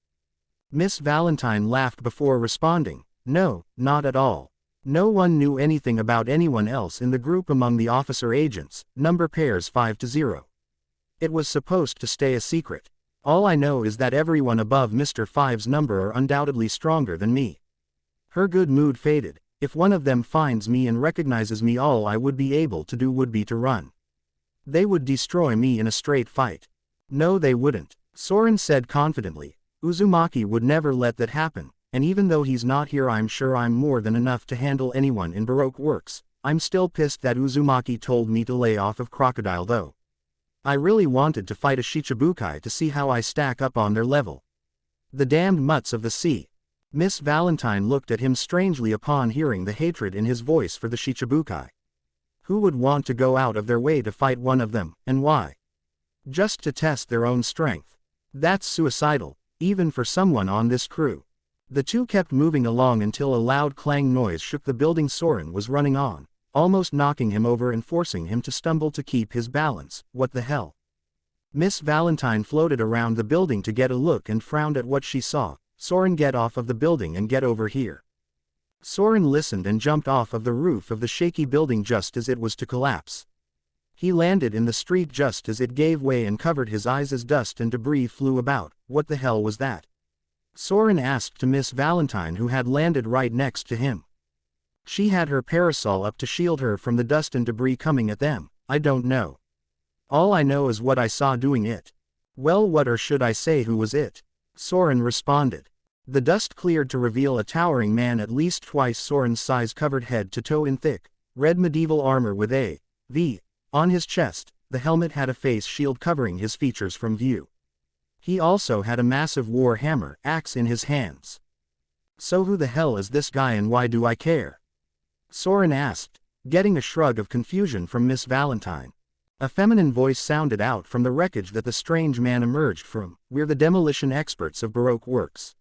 Miss Valentine laughed before responding. No, not at all. No one knew anything about anyone else in the group among the officer agents, number pairs 5 to 0. It was supposed to stay a secret. All I know is that everyone above Mr. 5's number are undoubtedly stronger than me. Her good mood faded. If one of them finds me and recognizes me, all I would be able to do would be to run. They would destroy me in a straight fight. No, they wouldn't, Soren said confidently. Uzumaki would never let that happen, and even though he's not here I'm sure I'm more than enough to handle anyone in Baroque Works. I'm still pissed that Uzumaki told me to lay off of Crocodile though. I really wanted to fight a Shichibukai to see how I stack up on their level. The damned mutts of the sea. Miss Valentine looked at him strangely upon hearing the hatred in his voice for the Shichibukai. Who would want to go out of their way to fight one of them, and why? Just to test their own strength. That's suicidal, even for someone on this crew. The two kept moving along until a loud clang noise shook the building Soren was running on, almost knocking him over and forcing him to stumble to keep his balance. What the hell? Miss Valentine floated around the building to get a look and frowned at what she saw. Soren, get off of the building and get over here. Soren listened and jumped off of the roof of the shaky building just as it was to collapse. He landed in the street just as it gave way and covered his eyes as dust and debris flew about. What the hell was that? Soren asked to Miss Valentine, who had landed right next to him. She had her parasol up to shield her from the dust and debris coming at them. I don't know. All I know is what I saw doing it. Well, what, or should I say who was it? Soren responded. The dust cleared to reveal a towering man at least twice Soren's size, covered head to toe in thick, red medieval armor with a V on his chest. The helmet had a face shield covering his features from view. He also had a massive war hammer axe in his hands. So who the hell is this guy and why do I care? Soren asked, getting a shrug of confusion from Miss Valentine. A feminine voice sounded out from the wreckage that the strange man emerged from. We're the demolition experts of Baroque works.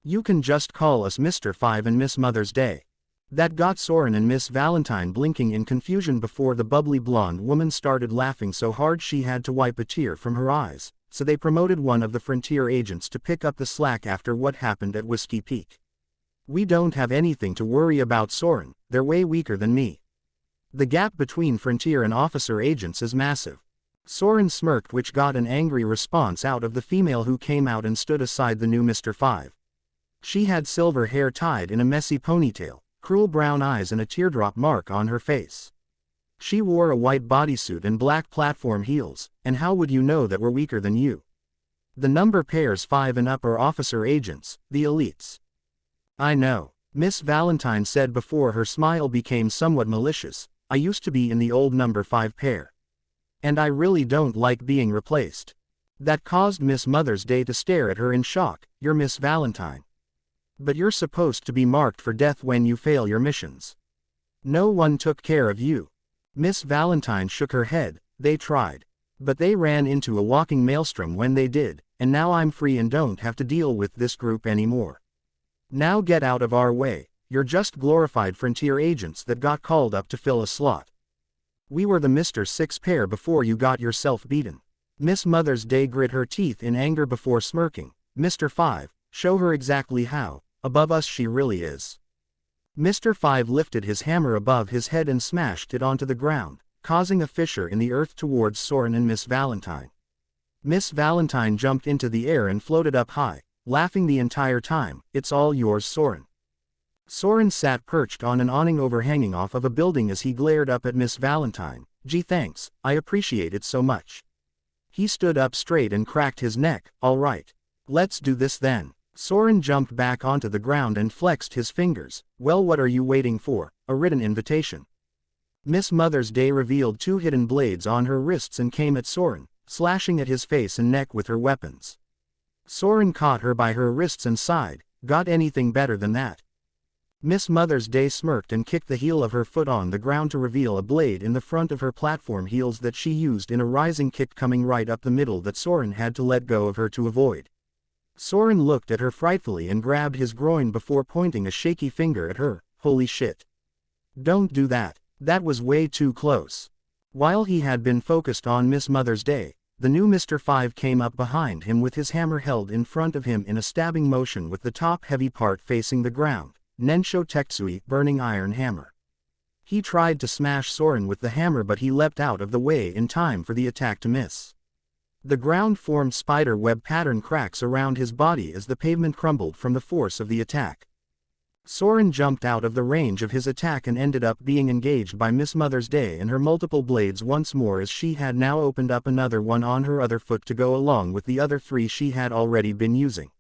You can just call us Mr. 5 and Miss Mother's Day. That got Soren and Miss Valentine blinking in confusion before the bubbly blonde woman started laughing so hard she had to wipe a tear from her eyes, so they promoted one of the frontier agents to pick up the slack after what happened at Whiskey Peak. We don't have anything to worry about, Soren, they're way weaker than me. The gap between frontier and officer agents is massive. Soren smirked, which got an angry response out of the female who came out and stood aside the new Mr. 5. She had silver hair tied in a messy ponytail, cruel brown eyes and a teardrop mark on her face. She wore a white bodysuit and black platform heels, and how would you know that we're weaker than you? The number pairs 5 and up are officer agents, the elites. I know, Miss Valentine said before her smile became somewhat malicious. I used to be in the old number 5 pair. And I really don't like being replaced. That caused Miss Mother's Day to stare at her in shock. You're Miss Valentine. But you're supposed to be marked for death when you fail your missions. No one took care of you. Miss Valentine shook her head. They tried. But they ran into a walking maelstrom when they did, and now I'm free and don't have to deal with this group anymore. Now get out of our way. You're just glorified frontier agents that got called up to fill a slot. We were the Mr. 6 pair before you got yourself beaten. Miss Mother's Day grit her teeth in anger before smirking. Mr. 5, show her exactly how above us she really is. Mr. 5 lifted his hammer above his head and smashed it onto the ground, causing a fissure in the earth towards Soren and Miss Valentine. Miss Valentine jumped into the air and floated up high, laughing the entire time. It's all yours, Soren. Soren sat perched on an awning overhanging off of a building as he glared up at Miss Valentine. Gee, thanks, I appreciate it so much. He stood up straight and cracked his neck. All right. Let's do this then. Soren jumped back onto the ground and flexed his fingers. Well, what are you waiting for? A written invitation. Miss Mother's Day revealed 2 hidden blades on her wrists and came at Soren, slashing at his face and neck with her weapons. Soren caught her by her wrists and sighed. Got anything better than that? Miss Mother's Day smirked and kicked the heel of her foot on the ground to reveal a blade in the front of her platform heels that she used in a rising kick coming right up the middle that Soren had to let go of her to avoid. Soren looked at her frightfully and grabbed his groin before pointing a shaky finger at her. Holy shit. Don't do that. That was way too close. While he had been focused on Miss Mother's Day, the new Mr. 5 came up behind him with his hammer held in front of him in a stabbing motion with the top heavy part facing the ground. Nensho Tetsui, burning iron hammer. He tried to smash Soren with the hammer, but he leapt out of the way in time for the attack to miss. The ground formed spider web pattern cracks around his body as the pavement crumbled from the force of the attack. Soren jumped out of the range of his attack and ended up being engaged by Miss Mother's Day and her multiple blades once more, as she had now opened up another one on her other foot to go along with the other 3 she had already been using.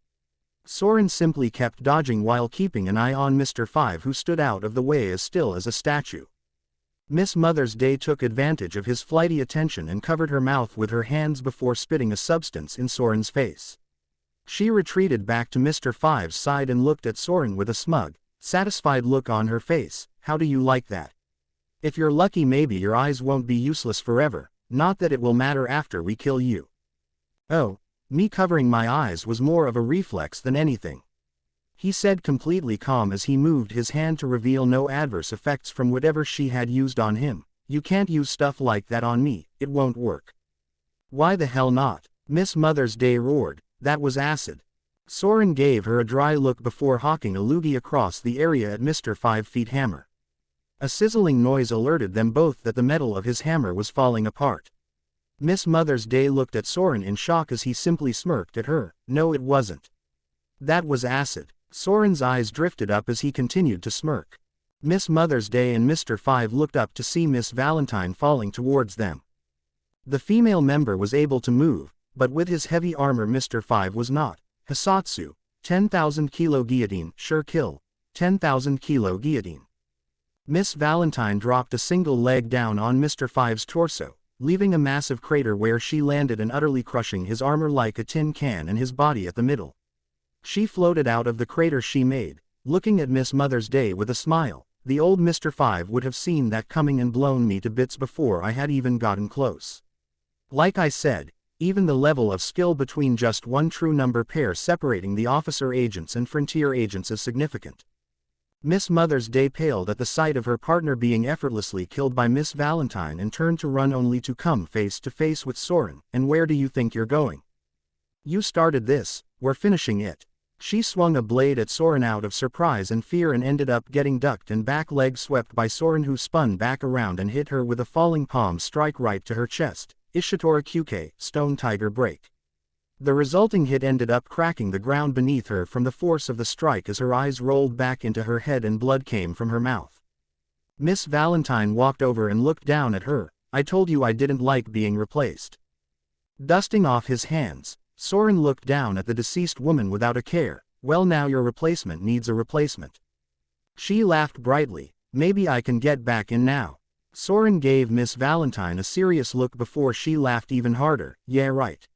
Soren simply kept dodging while keeping an eye on Mr. 5, who stood out of the way as still as a statue. Miss Mother's Day took advantage of his flighty attention and covered her mouth with her hands before spitting a substance in Soren's face. She retreated back to Mr. 5's side and looked at Soren with a smug, satisfied look on her face. How do you like that? If you're lucky, maybe your eyes won't be useless forever, not that it will matter after we kill you. Oh, me covering my eyes was more of a reflex than anything, he said, completely calm as he moved his hand to reveal no adverse effects from whatever she had used on him. You can't use stuff like that on me, it won't work. Why the hell not? Miss Mother's Day roared. That was acid. Soren gave her a dry look before hawking a loogie across the area at Mr. 5 Feet Hammer. A sizzling noise alerted them both that the metal of his hammer was falling apart. Miss Mother's Day looked at Soren in shock as he simply smirked at her. No, it wasn't. That was acid. Soren's eyes drifted up as he continued to smirk. Miss Mother's Day and Mr. 5 looked up to see Miss Valentine falling towards them. The female member was able to move, but with his heavy armor Mr. 5 was not. Hisatsu, 10,000 kilo guillotine, sure kill, 10,000 kilo guillotine. Miss Valentine dropped a single leg down on Mr. Five's torso, leaving a massive crater where she landed and utterly crushing his armor like a tin can and his body at the middle. She floated out of the crater she made, looking at Miss Mother's Day with a smile. The old Mr. Five would have seen that coming and blown me to bits before I had even gotten close. Like I said, even the level of skill between just one true number pair separating the officer agents and frontier agents is significant. Miss Mother's Day paled at the sight of her partner being effortlessly killed by Miss Valentine and turned to run only to come face to face with Soren. And where do you think you're going? You started this, we're finishing it. She swung a blade at Soren out of surprise and fear and ended up getting ducked and back leg swept by Soren, who spun back around and hit her with a falling palm strike right to her chest. Ishitora Kyuke, Stone Tiger Break. The resulting hit ended up cracking the ground beneath her from the force of the strike as her eyes rolled back into her head and blood came from her mouth. Miss Valentine walked over and looked down at her. I told you I didn't like being replaced. Dusting off his hands, Soren looked down at the deceased woman without a care. Well, now your replacement needs a replacement. She laughed brightly. Maybe I can get back in now. Soren gave Miss Valentine a serious look before she laughed even harder. Yeah, right.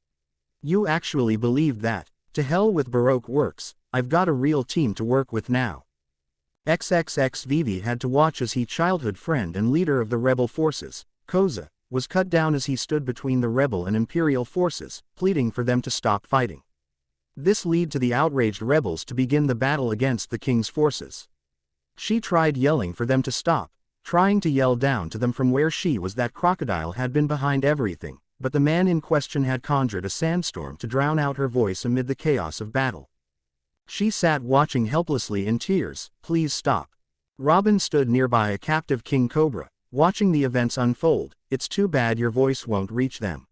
You actually believed that. To hell with Baroque works, I've got a real team to work with now. XXX Vivi had to watch as his childhood friend and leader of the rebel forces, Koza, was cut down as he stood between the rebel and imperial forces, pleading for them to stop fighting. This led to the outraged rebels to begin the battle against the king's forces. She tried yelling for them to stop, trying to yell down to them from where she was that Crocodile had been behind everything, but the man in question had conjured a sandstorm to drown out her voice amid the chaos of battle. She sat watching helplessly in tears. Please stop. Robin stood nearby, a captive king cobra, watching the events unfold. It's too bad your voice won't reach them.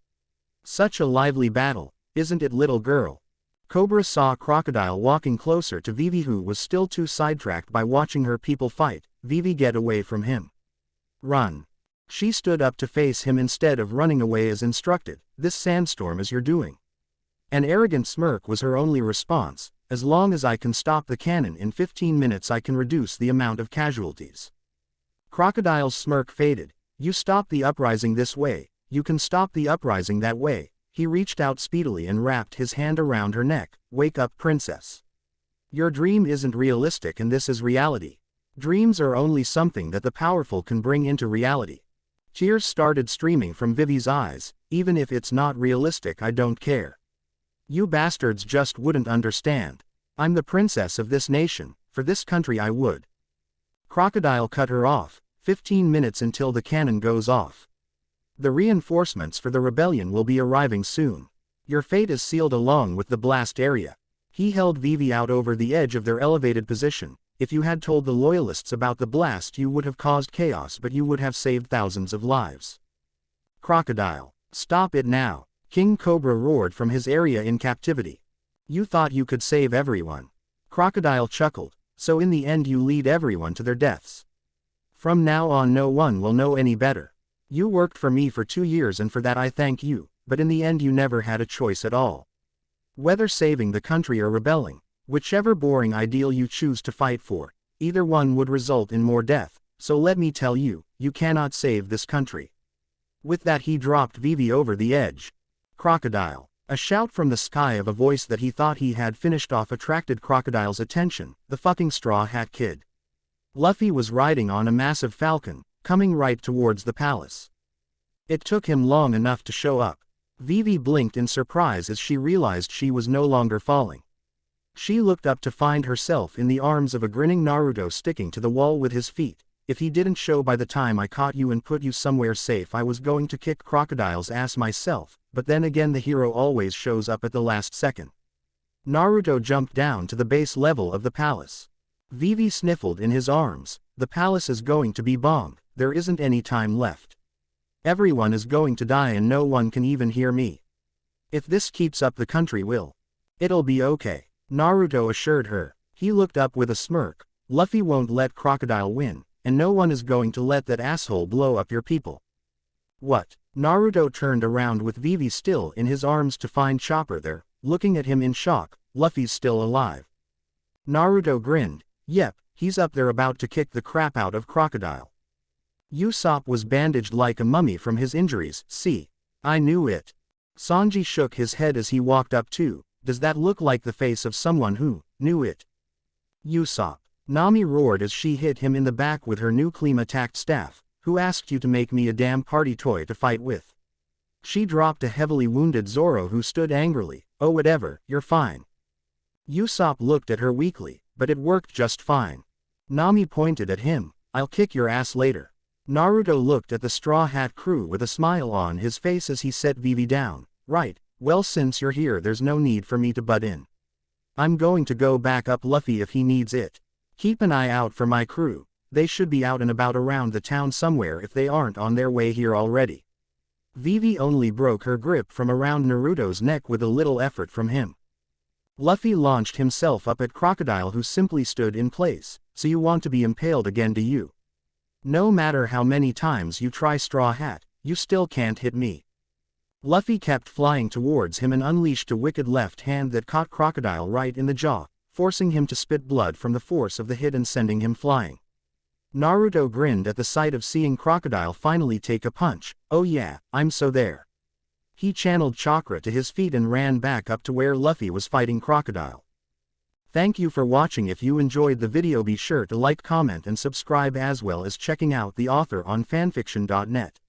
Such a lively battle, isn't it, little girl? Cobra saw Crocodile walking closer to Vivi, who was still too sidetracked by watching her people fight. Vivi, get away from him. Run. She stood up to face him instead of running away as instructed. This sandstorm is your doing. An arrogant smirk was her only response. As long as I can stop the cannon in 15 minutes, I can reduce the amount of casualties. Crocodile's smirk faded. You stop the uprising this way, you can stop the uprising that way. He reached out speedily and wrapped his hand around her neck. Wake up, princess. Your dream isn't realistic and this is reality. Dreams are only something that the powerful can bring into reality. Tears started streaming from Vivi's eyes. Even if it's not realistic, I don't care. You bastards just wouldn't understand. I'm the princess of this nation, for this country I would. Crocodile cut her off. 15 minutes until the cannon goes off. The reinforcements for the rebellion will be arriving soon. Your fate is sealed along with the blast area. He held Vivi out over the edge of their elevated position. If you had told the loyalists about the blast, you would have caused chaos, but you would have saved thousands of lives. Crocodile, stop it now. King Cobra roared from his area in captivity. You thought you could save everyone. Crocodile chuckled. So in the end you lead everyone to their deaths. From now on no one will know any better. You worked for me for 2 years and for that I thank you, but in the end you never had a choice at all. Whether saving the country or rebelling, whichever boring ideal you choose to fight for, either one would result in more death, so let me tell you, you cannot save this country. With that he dropped Vivi over the edge. Crocodile. A shout from the sky of a voice that he thought he had finished off attracted Crocodile's attention. The fucking Straw Hat Kid. Luffy was riding on a massive falcon, coming right towards the palace. It took him long enough to show up. Vivi blinked in surprise as she realized she was no longer falling. She looked up to find herself in the arms of a grinning Naruto sticking to the wall with his feet. If he didn't show by the time I caught you and put you somewhere safe, I was going to kick Crocodile's ass myself, but then again the hero always shows up at the last second. Naruto jumped down to the base level of the palace. Vivi sniffled in his arms. The palace is going to be bombed. There isn't any time left. Everyone is going to die and no one can even hear me. If this keeps up, the country will. It'll be okay, Naruto assured her. He looked up with a smirk. Luffy won't let Crocodile win, and no one is going to let that asshole blow up your people. What? Naruto turned around with Vivi still in his arms to find Chopper there, looking at him in shock. Luffy's still alive. Naruto grinned. Yep, he's up there about to kick the crap out of Crocodile. Usopp was bandaged like a mummy from his injuries, see? I knew it. Sanji shook his head as he walked up too. Does that look like the face of someone who knew it? Usopp. Nami roared as she hit him in the back with her new clean-attacked staff. Who asked you to make me a damn party toy to fight with? She dropped a heavily wounded Zoro who stood angrily. Oh whatever, you're fine. Usopp looked at her weakly, but it worked just fine. Nami pointed at him. I'll kick your ass later. Naruto looked at the Straw Hat crew with a smile on his face as he set Vivi down. Right, well since you're here there's no need for me to butt in. I'm going to go back up Luffy if he needs it. Keep an eye out for my crew. They should be out and about around the town somewhere if they aren't on their way here already. Vivi only broke her grip from around Naruto's neck with a little effort from him. Luffy launched himself up at Crocodile who simply stood in place. So you want to be impaled again, do you? No matter how many times you try, Straw Hat, you still can't hit me. Luffy kept flying towards him and unleashed a wicked left hand that caught Crocodile right in the jaw, forcing him to spit blood from the force of the hit and sending him flying. Naruto grinned at the sight of seeing Crocodile finally take a punch. Oh yeah, I'm so there. He channeled chakra to his feet and ran back up to where Luffy was fighting Crocodile. Thank you for watching. If you enjoyed the video be sure to like, comment and subscribe as well as checking out the author on fanfiction.net.